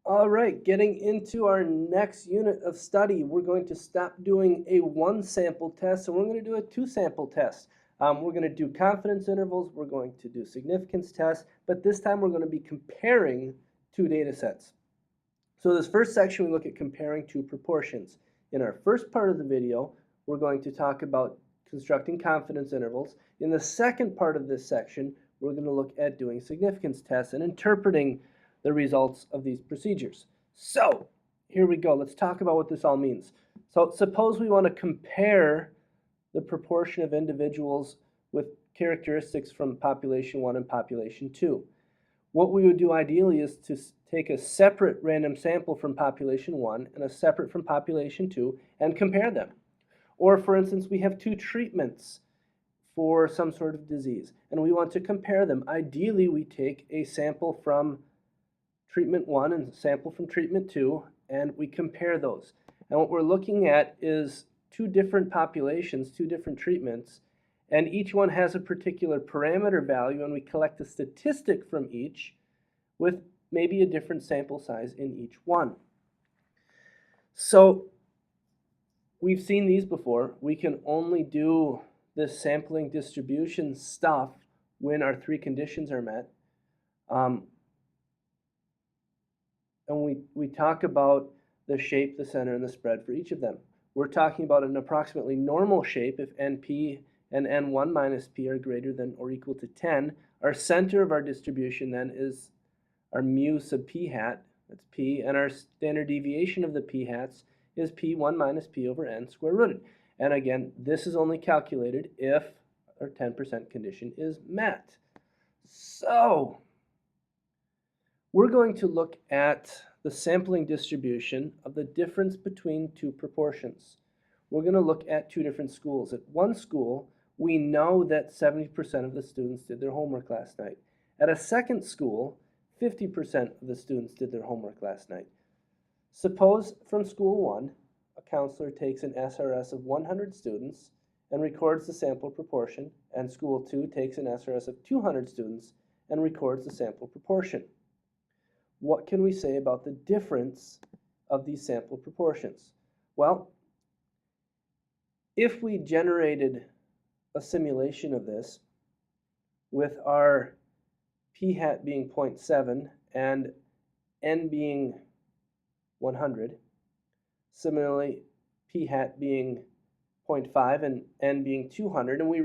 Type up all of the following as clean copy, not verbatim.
All right, getting into our next unit of study, we're going to stop doing a one sample test and we're going to do a two sample test. We're going to do confidence intervals, we're going to do significance tests, but this time we're going to be comparing two data sets. So this first section we look at comparing two proportions. In our first part of the video, we're going to talk about constructing confidence intervals. In the second part of this section, we're going to look at doing significance tests and interpreting the results of these procedures. So here we go. Let's talk about what this all means. So suppose we want to compare the proportion of individuals with characteristics from population 1 and population 2. What we would do ideally is to take a separate random sample from population 1 and a separate from population 2 and compare them. Or for instance, we have two treatments for some sort of disease and we want to compare them. Ideally, we take a sample from treatment 1 and a sample from treatment 2 and we compare those. And what we're looking at is two different populations, two different treatments, and each one has a particular parameter value and we collect a statistic from each with maybe a different sample size in each one. So we've seen these before. We can only do this sampling distribution stuff when our three conditions are met. And we talk about the shape, the center, and the spread for each of them. We're talking about an approximately normal shape if NP and N1 minus P are greater than or equal to 10. Our center of our distribution then is our mu sub P hat, that's P, and our standard deviation of the P hats is P1 minus P over N square rooted. And again, this is only calculated if our 10% condition is met. So we're going to look at the sampling distribution of the difference between two proportions. We're going to look at two different schools. At one school, we know that 70% of the students did their homework last night. At a second school, 50% of the students did their homework last night. Suppose from school 1, a counselor takes an SRS of 100 students and records the sample proportion, and school 2 takes an SRS of 200 students and records the sample proportion. What can we say about the difference of these sample proportions? Well, if we generated a simulation of this with our P hat being 0.7 and N being 100, similarly P hat being 0.5 and N being 200, and we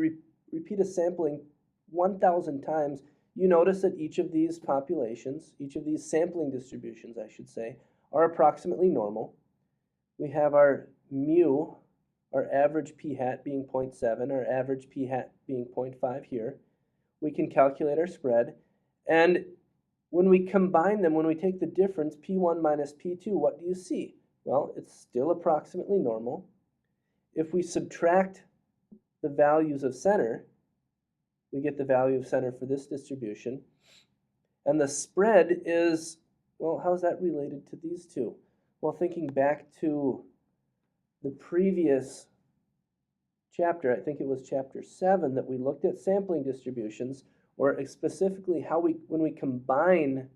repeat a sampling 1,000 times, you notice that each of these populations, each of these sampling distributions, I should say, are approximately normal. We have our mu, our average P hat being 0.7, our average P hat being 0.5 here. We can calculate our spread, and when we combine them, when we take the difference, P1 minus P2, what do you see? Well, it's still approximately normal. If we subtract the values of center, we get the value of center for this distribution. And the spread is, well, how's that related to these two? Well, thinking back to the previous chapter, I think it was chapter 7, that we looked at sampling distributions, or specifically how when we combine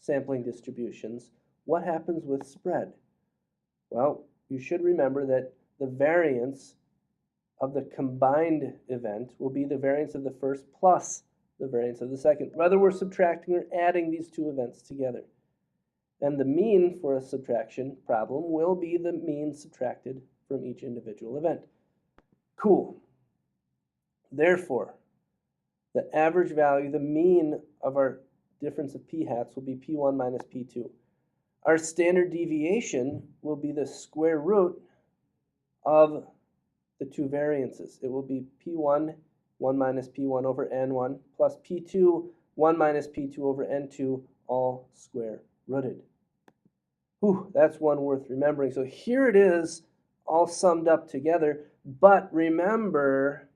sampling distributions, what happens with spread? Well, you should remember that the variance of the combined event will be the variance of the first plus the variance of the second, whether we're subtracting or adding these two events together. And the mean for a subtraction problem will be the mean subtracted from each individual event. Cool. Therefore, the average value, the mean of our difference of P hats will be P1 minus P2. Our standard deviation will be the square root of the two variances. It will be P1, 1 minus P1 over N1, plus P2, 1 minus P2 over N2, all square rooted. Whew, that's one worth remembering. So here it is, all summed up together. But remember,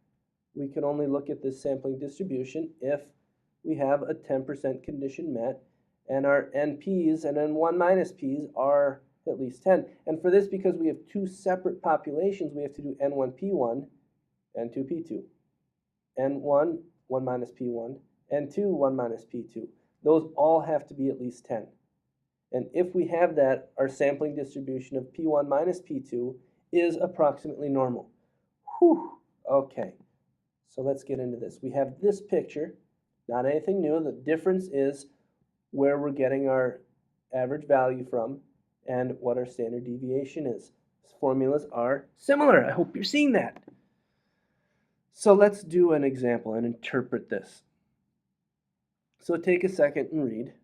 we can only look at this sampling distribution if we have a 10% condition met, and our NPs and N1 minus Ps are at least 10. And for this, because we have two separate populations, we have to do N1P1, N2P2. N1, 1 minus P1, N2, 1 minus P2. Those all have to be at least 10. And if we have that, our sampling distribution of P1 minus P2 is approximately normal. Whew, okay. So let's get into this. We have this picture, not anything new. The difference is where we're getting our average value from and what our standard deviation is. These formulas are similar. I hope you're seeing that. So let's do an example and interpret this. So take a second and read.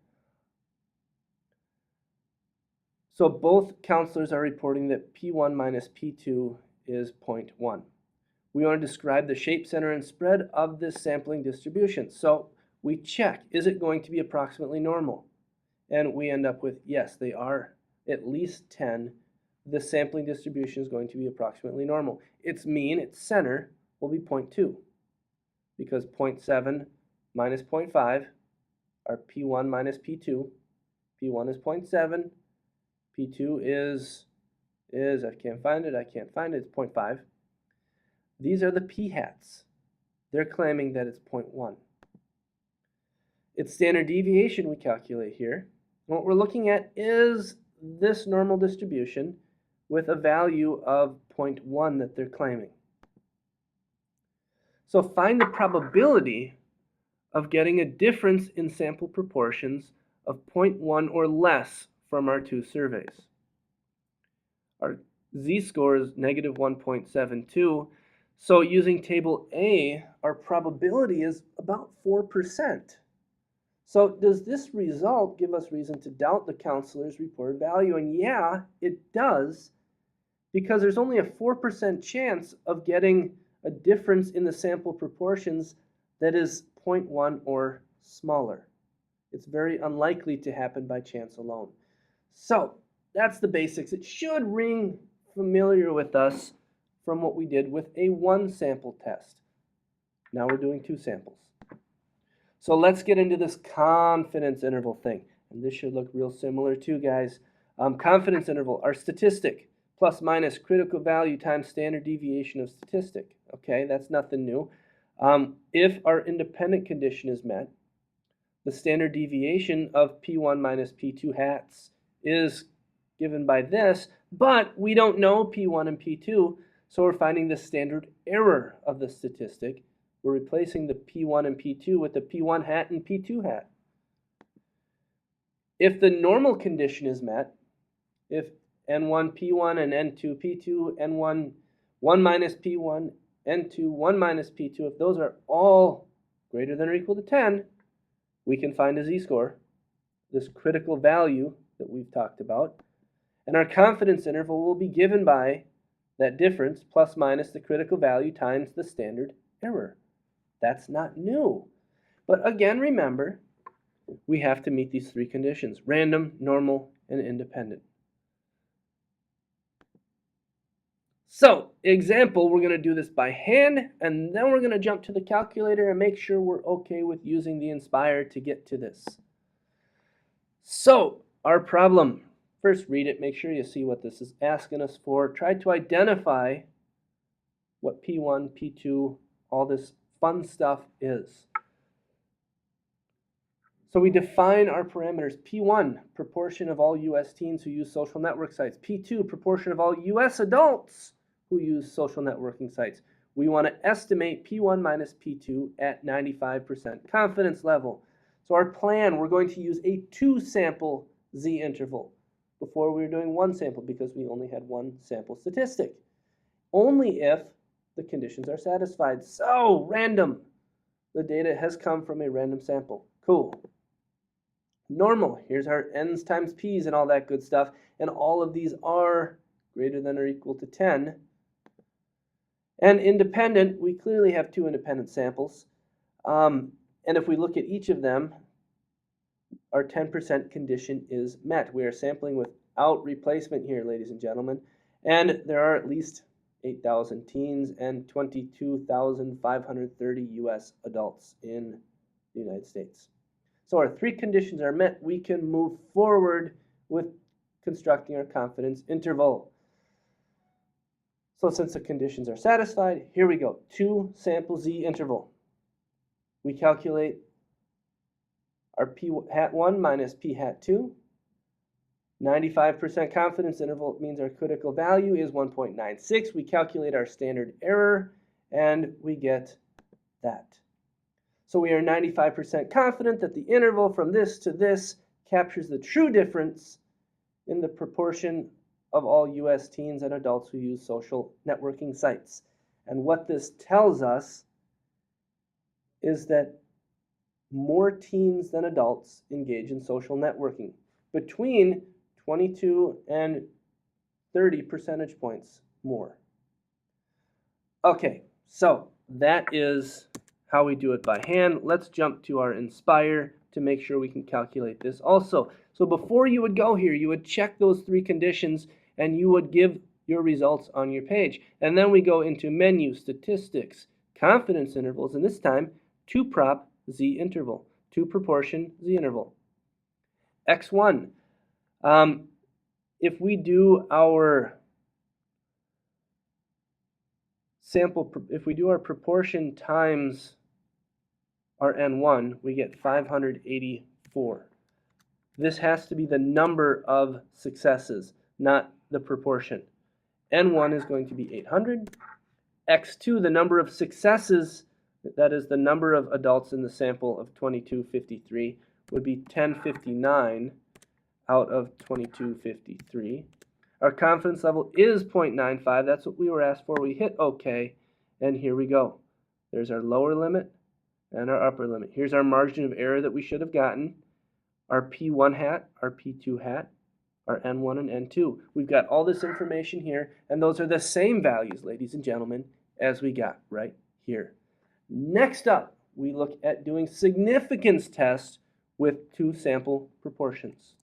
So both counselors are reporting that P1 minus P2 is 0.1. We want to describe the shape, center, and spread of this sampling distribution. So we check, is it going to be approximately normal? And we end up with, yes, they are at least 10. The sampling distribution is going to be approximately normal. Its mean, its center, will be 0.2, because 0.7 minus 0.5 are P1 minus P2. P1 is 0.7. P2 is I can't find it, it's 0.5. These are the p-hats. They're claiming that it's 0.1. Its standard deviation we calculate here. What we're looking at is this normal distribution with a value of 0.1 that they're claiming. So find the probability of getting a difference in sample proportions of 0.1 or less from our two surveys. Our z-score is negative 1.72. So using table A, our probability is about 4%. So does this result give us reason to doubt the counselor's reported value? And yeah, it does, because there's only a 4% chance of getting a difference in the sample proportions that is 0.1 or smaller. It's very unlikely to happen by chance alone. So that's the basics. It should ring familiar with us from what we did with a one sample test. Now we're doing two samples. So let's get into this confidence interval thing. And this should look real similar too, guys. Confidence interval, our statistic, plus minus critical value times standard deviation of statistic. Okay, that's nothing new. If our independent condition is met, the standard deviation of P1 minus P2 hats is given by this, but we don't know P1 and P2, so we're finding the standard error of the statistic. We're replacing the P1 and P2 with the P1 hat and P2 hat. If the normal condition is met, if N1 P1 and N2 P2, N1 1 minus P1, N2 1 minus P2, if those are all greater than or equal to 10, we can find a z-score, this critical value that we've talked about. And our confidence interval will be given by that difference plus minus the critical value times the standard error. That's not new. But again, remember, we have to meet these three conditions: random, normal, and independent. So, example, we're going to do this by hand, and then we're going to jump to the calculator and make sure we're okay with using the Inspire to get to this. So, our problem. First, read it. Make sure you see what this is asking us for. Try to identify what P1, P2, all this fun stuff is. So we define our parameters. P1, proportion of all U.S. teens who use social network sites. P2, proportion of all U.S. adults who use social networking sites. We want to estimate P1 minus P2 at 95% confidence level. So our plan, we're going to use a two-sample z-interval. Before we were doing one sample because we only had one sample statistic. Only if the conditions are satisfied. So, random. The data has come from a random sample. Cool. Normal. Here's our n's times p's and all that good stuff. And all of these are greater than or equal to 10. And independent, we clearly have two independent samples. And if we look at each of them, our 10% condition is met. We are sampling without replacement here, ladies and gentlemen. And there are at least 8,000 teens and 22,530 U.S. adults in the United States. So our three conditions are met. We can move forward with constructing our confidence interval. So since the conditions are satisfied, here we go. Two sample z interval. We calculate our p hat 1 minus p hat 2 95% confidence interval means our critical value is 1.96. We calculate our standard error, and we get that. So we are 95% confident that the interval from this to this captures the true difference in the proportion of all U.S. teens and adults who use social networking sites. And what this tells us is that more teens than adults engage in social networking, between 22 and 30 percentage points more. Okay, so that is how we do it by hand. Let's jump to our Inspire to make sure we can calculate this also. So before you would go here, you would check those 3 conditions and you would give your results on your page. And then we go into Menu, Statistics, Confidence Intervals, and this time 2-prop Z interval, 2-proportion Z interval. X1, if we do our sample, if we do our proportion times our N1, we get 584. This has to be the number of successes, not the proportion. N1 is going to be 800. X2, the number of successes, that is the number of adults in the sample of 2253, would be 1059 out of 2253. Our confidence level is 0.95. That's what we were asked for. We hit OK, and here we go. There's our lower limit and our upper limit. Here's our margin of error that we should have gotten, our P1 hat, our P2 hat, our N1 and N2. We've got all this information here, and those are the same values, ladies and gentlemen, as we got right here. Next up, we look at doing significance tests with 2 sample proportions.